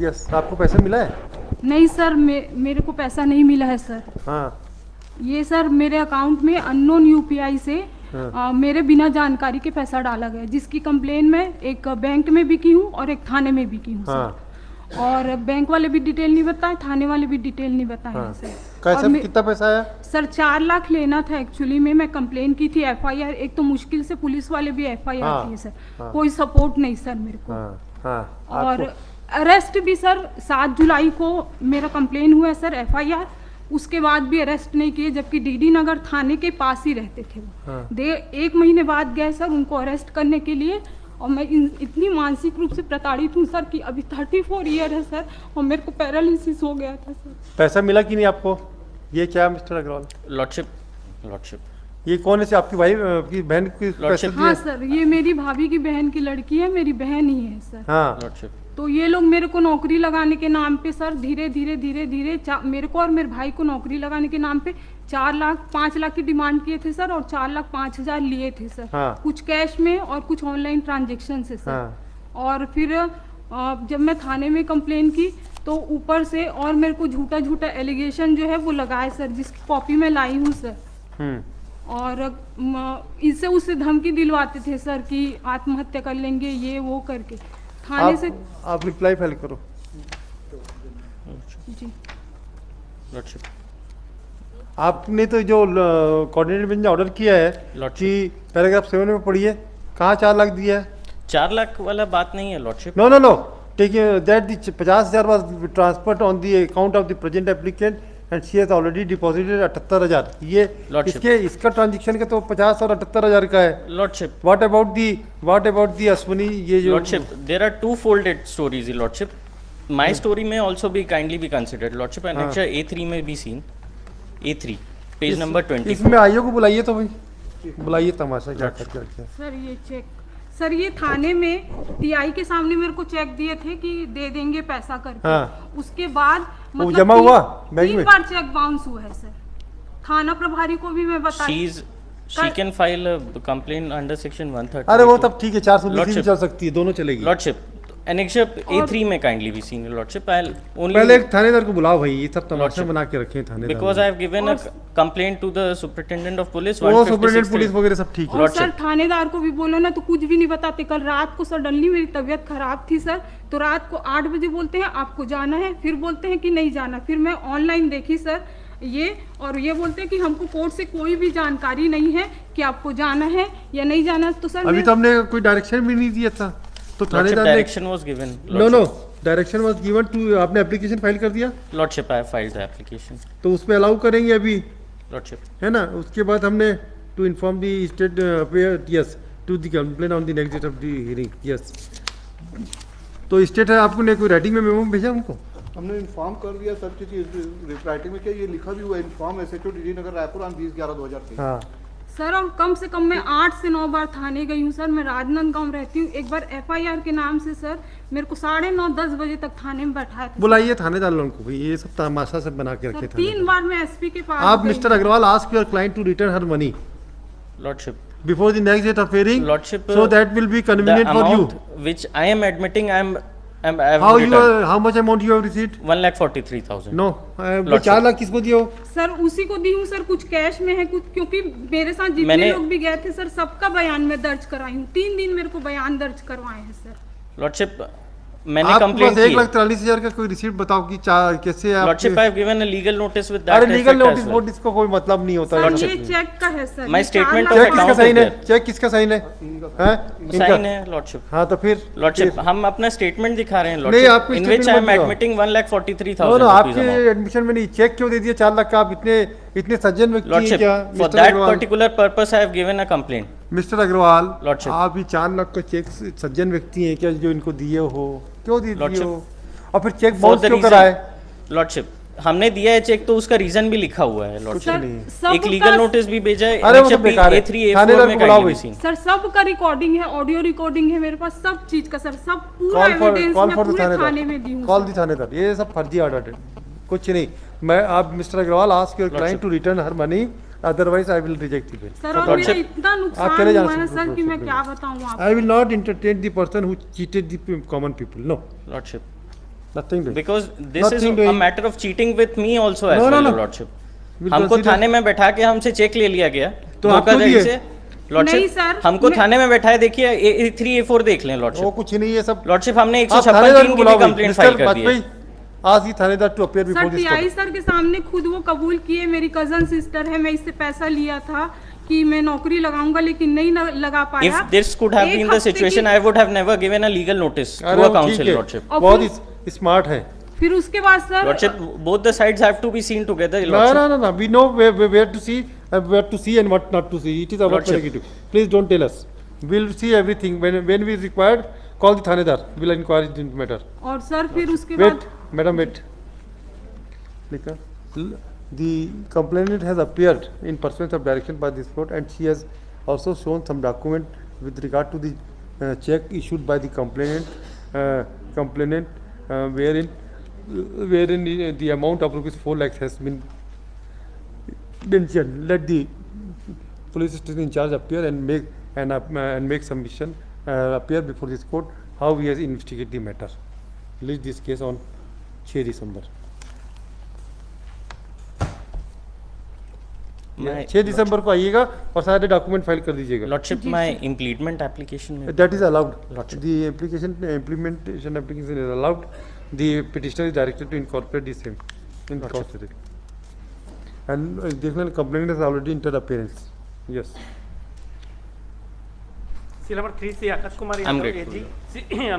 Yes, आपको पैसा मिला है? नहीं सर, मेरे को पैसा नहीं मिला है सर। हाँ। ये सर मेरे अकाउंट में अननोन यूपीआई से मेरे बिना जानकारी के पैसा डाला गया, जिसकी कंप्लेन मैं एक बैंक में भी की हूँ और एक थाने में भी की हूँ सर। और बैंक वाले भी डिटेल नहीं बताए, थाने वाले भी डिटेल नहीं बताए हैं सर। कैसे, कितना पैसा आया? सर 4 लाख लेना था एक्चुअली में। मैं कंप्लेन की थी, एफआईआर, एक तो मुश्किल से पुलिस वाले भी एफआईआर किए सर। कोई सपोर्ट नहीं सर मेरे को। और अरेस्ट भी सर 7 जुलाई को मेरा कंप्लेन हुआ है सर, एफआईआर, उसके बाद भी अरेस्ट नहीं किए, जबकि डीडी नगर थाने के पास ही रहते थे वो। 1 महीने बाद गए सर उनको अरेस्ट करने के लिए। और मैं इतनी मानसिक रूप से प्रताड़ित हूँ सर कि अभी 34 ईयर है सर, और मेरे को पैरालिसिस हो गया था सर। पैसा मिला कि नहीं आपको? ये क्या मिस्टर अग्रवाल? लॉर्डशिप ये कौन है से आपकी भाई की बहन की पैसे दिए? हाँ सर, ये मेरी भाभी की बहन की लड़की है, मेरी बहन ही है सर। हाँ। लॉर्डशिप तो ये लोग मेरे को नौकरी लगाने के नाम पे सर धीरे धीरे मेरे को और मेरे भाई को नौकरी लगाने के नाम पे 4 लाख 5 लाख की डिमांड किए थे सर, और 4 लाख 5 हजार लिए थे सर। हाँ। कुछ कैश में और कुछ ऑनलाइन ट्रांजेक्शन से सर। हाँ। और फिर जब मैं थाने में कंप्लेन की तो ऊपर से और मेरे को झूठा एलिगेशन जो है वो लगाए सर, जिसकी कॉपी मैं लाई हूँ सर। और इससे उससे धमकी दिलवाते थे सर कि आत्महत्या कर लेंगे, ये वो करके थाने से। आप रिप्लाई फाइल करो जी। लॉर्डशिप आपने तो जो कोऑर्डिनेटर बेंच ने ऑर्डर किया है कि पैराग्राफ 7 में पढ़िए, कहाँ 4 लाख दिया है? 4 लाख वाला बात नहीं है lordship. No take that the 50,000 was transferred on the account of the present applicant and she has already deposited 78,000। ये इसका ट्रांजैक्शन का तो 50 और 78,000 का है lordship. What about the Ashwini? ये जो lordship, there are 2 folded stories lordship. My story में also be kindly be considered lordship, and actually A3 में भी सीन, A3 पेज नंबर 20। इसमें आईओ को बुलाइए, तो भाई बुलाइए, तमाशा क्या कर सर ये चेक सर, ये थाने में टीआई के सामने मेरे को चेक दिए थे कि दे देंगे पैसा करके। हाँ। उसके बाद मतलब जमा हुआ बैंक में? 3 बार चेक बाउंस हुआ है सर। थाना प्रभारी को भी मैं बताई। She can file a complaint under section 130। अरे वो तब ठीक है, 420 भी चल सकती है, दोनों चलेगी लॉर्डशिप। एनेक्सर A3 में काइंडली भी सीन लॉर्डशिप। आई ओनली पहले एक थानेदार को बुलाओ भाई, ये सब तमाशा बना के रखे थानेदार। Because I have given a complaint to the superintendent of police. वो सुपरिटेंडेंट पुलिस वगैरह सब ठीक है। और सर थानेदार को भी बोलो ना तो कुछ भी नहीं बताते। कल रात को सडनली मेरी तबीयत खराब थी सर, तो रात को 8 बजे बोलते हैं आपको जाना है, फिर बोलते हैं कि नहीं जाना। फिर मैं ऑनलाइन देखी सर ये, और ये बोलते हैं कि हमको कोर्ट से कोई भी जानकारी नहीं है कि आपको जाना है या नहीं जाना। तो सर अभी तो हमने कोई डायरेक्शन भी नहीं दिया था, तो थानेदार ने direction was given. No direction was given to. आपने एप्लीकेशन फाइल कर दिया? Lordship, I have filed the application. तो उसमें अलाउ करेंगे अभी लॉर्डशिप, है ना? उसके बाद हमने to inform the state affair yes to the complain on the next date of the hearing yes. तो स्टेट है, आपको ने कोई राइटिंग में मेमो भेजा उनको? हमने इन्फॉर्म कर दिया सब चीज़ राइटिंग में, क्या ये लिखा भी हुआ है, inform SHO DD Nagar Raipur on 20/11/2023। हाँ सर, और कम से कम मैं 8 से 9 बार थाने गई हूँ सर। मैं राजनांदगांव रहती हूँ। एक बार FIR के नाम से सर मेरे को 9:30-10 बजे तक थाने में बैठाया था। बुलाइए थानेदार लोगों को भाई, ये सब तमाशा सब बना के रखे थे। 3 बार मैं SP के पास आप mister Agarwal ask your client to return her money lordship, before the next date of hearing, Lordship, so that will be convenient the for you. amount which I am admitting, I have how much amount you have received? 1,43,000। No, 4 lakh किसको दिए हो? Sir उसी को दी हूँ sir, कुछ cash में है कुछ, क्योंकि मेरे साथ जितने लोग भी गए थे सर सबका बयान में दर्ज कराई हूँ। 3 दिन मेरे को बयान दर्ज करवाए हैं सर। लॉर्डशिप, मैंने कंप्लेंट की 1,43,000 का कोई रिसीट बताओ कि कैसे आप? Lordship, I have given a legal notice with that. अरे लीगल नोटिस वोट इसको कोई मतलब नहीं होता। सर ये चेक का है sir. My statement of cheque किसका अकाउंट साइन है? चेक किसका साइन है? हैं? साइन है लॉर्डशिप। हाँ तो फिर लॉर्डशिप हम अपना स्टेटमेंट दिखा रहे हैं नहीं, लॉर्डशिप, आपको in which I am admitting 1,43,000। No आपके एडमिशन में नहीं, चेक क्यों दे दिया 4 लाख का? आप इतने सज्जन व्यक्ति हैं क्या? For that particular purpose I have given a complaint. Mister Agarwal, lordship, आप ही 4 लाख का चेक सज्जन व्यक्ति हैं क्या जो इनको दिए हो? क्यों दिए हो? और फिर चेक बाउंस क्यों कराए? लॉर्डशिप, हमने दिया है चेक तो उसका रीजन भी लिखा हुआ है लॉर्डशिप। एक लीगल नोटिस भी भेजा है। अरे वो सब बेकार है। A3A4 में काइंडली सीन सर सब का रिकॉर्डिंग है, ऑडियो रिकॉर्डिंग है मेरे पास, सब चीज का सर, सब पूरा एविडेंस मैं पूरे थाने में दी हूं। कॉल दी थानेदार, ये सब फर्जी ऑर्डर कुछ नहीं। मैं आप mister Agarwal ask your client to return her money, otherwise I will reject it. Sir और मेरा इतना नुकसान हुआ है सर कि मैं क्या बताऊं आपको। I will not entertain the person who cheated the common people. No lordship, Nothing doing. Because this is Nothing a doing. matter of cheating with me also as No, no, well, no. Your Lordship. We'll हमको consider- थाने में बैठा के हमसे check ले लिया गया तो आपको धोखाधड़ी दिए? से नहीं लॉर्डशिप सर, हमको मैं- थाने में बैठाए देखिए A3 A4 देख लें वो लॉर्डशिप कुछ नहीं है सब। लॉर्डशिप हमने आप थानेदार 156 को की भी बुलाओ, कंप्लेंट फाइल मिस्टर कर दी है वाजपेयी, आज ही थानेदार to appear sir before this TI sir के सामने खुद वो कबूल किए, मेरी कजन सिस्टर है, मैं इससे पैसा लिया था कि मैं नौकरी लगाऊंगा लेकिन नहीं लगा पाया। If this could have एक been the हफ्ते situation, की- I would have never given a legal notice अरे to a वो council, ठीक है, lordship. और बहुत फिर- ही स्मार्ट है। फिर उसके बाद sir Lordship, both the sides have to be seen together, No, lordship. no, no, no. We know where to see and what not to see. It is our Lordship. prerogative. Please don't tell us. We'll see everything when we required. Call the thanedar. We'll inquire into the matter. और sir फिर उसके Wait, बाद madam, wait. Lika, the complainant has appeared in pursuance of direction by this court, and she has also shown some document with regard to the check issued by the complainant, wherein the amount of rupees 4 lakhs has been mentioned. Let the police station in charge appear and make submission, appear before this court how he has investigated the matter. Release this case on 6 December. My- 6 दिसंबर को आइएगा और सारे document file कर दीजिएगा। Lordship, my implement application में That is allowed. Lordship. The implementation application is allowed. The petitioner is directed to incorporate the same. Incorporate. And definitely complainant has already entered appearance. Yes. Seal number 3 से Akash Kumar I'm Yadav grateful. AG